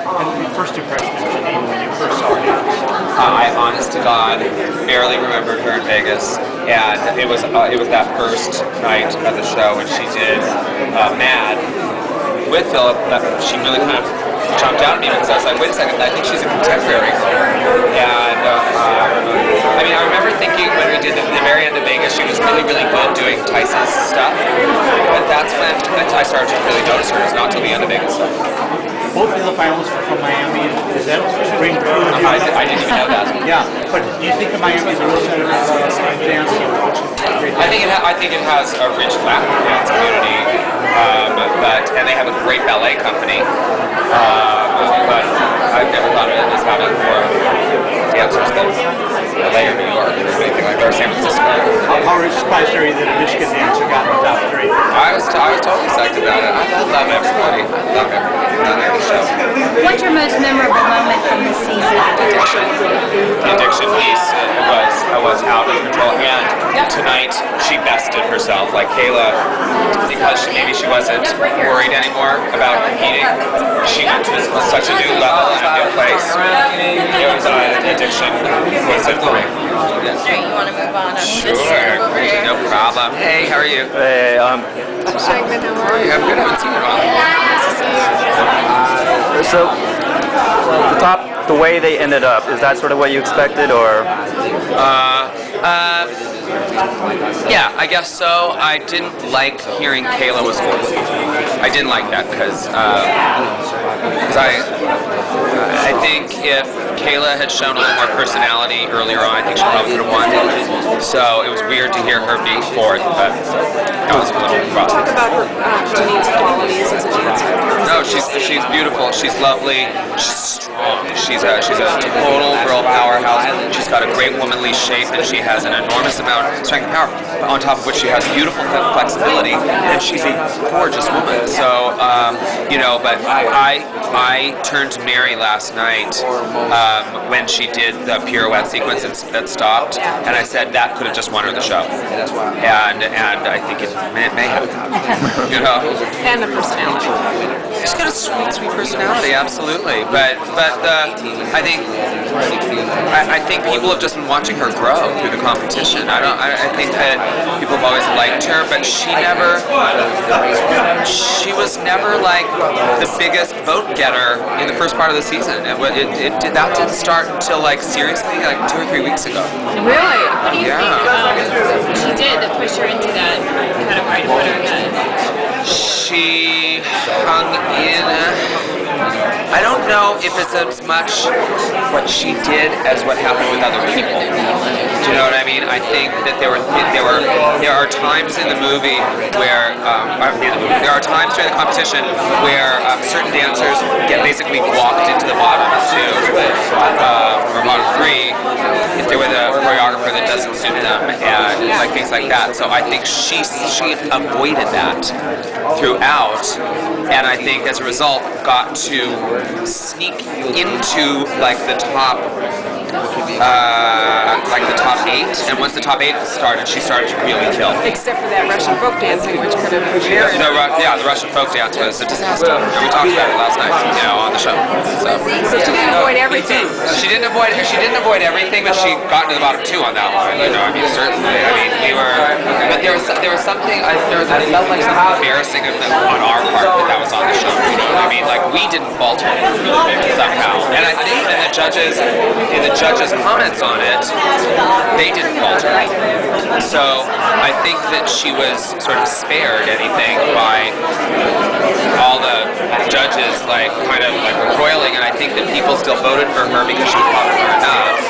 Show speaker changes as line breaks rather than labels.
And first impression of Janine when you first saw her?
I, honest to God, barely remembered her in Vegas, and it was that first night of the show when she did Mad with Philip that she really kind of jumped out at me because I was like, wait a second, I think she's a contemporary. And I mean, I remember thinking when we did the very end of Vegas, she was really, really good doing Tyson's stuff, but that's when I started to really notice her. It's not till the end of Vegas.
Both of the finalists were from Miami. Is that ring true?
I didn't even know that.
Yeah, but do you think of Miami as a real center of dance?
I think it has a rich Latin dance community, and they have a great ballet company. But I've never thought of it as having more dancers than LA or New York or anything like that, or San Francisco.
How surprised are you that a Michigan dancer got in the top 3?
I was totally psyched about it. I love everybody. I love everybody on the show.
What's your most memorable moment from this season?
The addiction piece was out of control, and tonight she bested herself. Like Kayla, because maybe she wasn't worried anymore about competing, she went to such a new level and a new place. It was addiction was it for me.
Alright, you want to move on?
Sure, no problem. Hey, how are you?
Hey,
Adam Shankman, how are you?
I'm good. I haven't seen you in a while.
Nice to see you.
so the way they ended up, is that sort of what you expected, or?
Yeah, I guess so. I didn't like hearing Kayla was fourth. I didn't like that because I think if Kayla had shown a little more personality earlier on, I think she probably could have won. So it was weird to hear her being fourth, but that was a little rough.
Talk about her, Janine's qualities as a dancer.
No, she's beautiful. She's lovely. She's strong. She's a total girl powerhouse. She's got a great womanly shape, and she has an enormous amount of strength and power. On top of which, she has beautiful flexibility, and she's a gorgeous woman. So, but I turned to Mary last night when she did the pirouette sequence that stopped, and I said that could have just won her the show. And I think it may have.
And the personality.
She's got a sweet personality, absolutely. But I think people have just been watching her grow through the competition. I think that people have always liked her, but she was never like the biggest vote getter in the first part of the season. That didn't start until seriously 2 or 3 weeks ago.
Really?
What do you think she did that pushed her into that kind of right in front of her head?
She hung in. I don't know if it's as much what she did as what happened with other people. Do you know what I mean? I think that there are times in the movie where there are times during the competition where certain dancers get basically walked into the bottom two or bottom three if they're with a choreographer that doesn't suit them and things like that. So I think she avoided that throughout, and I think as a result got to sneak into the top the top 8, and once the top 8 started, she started to really kill.
Except for that Russian folk dancing, which could have
the Russian folk dance was a disaster, and we talked about it last night, on the show.
So she didn't avoid everything.
She didn't avoid everything, but she got into the bottom 2 on that one. Certainly. But there was something. I felt like something embarrassing on our part that was on the show. We didn't falter somehow, and I think that the judges' comments on it, they didn't falter. So I think that she was sort of spared anything by all the judges roiling, and I think that people still voted for her because she was popular enough.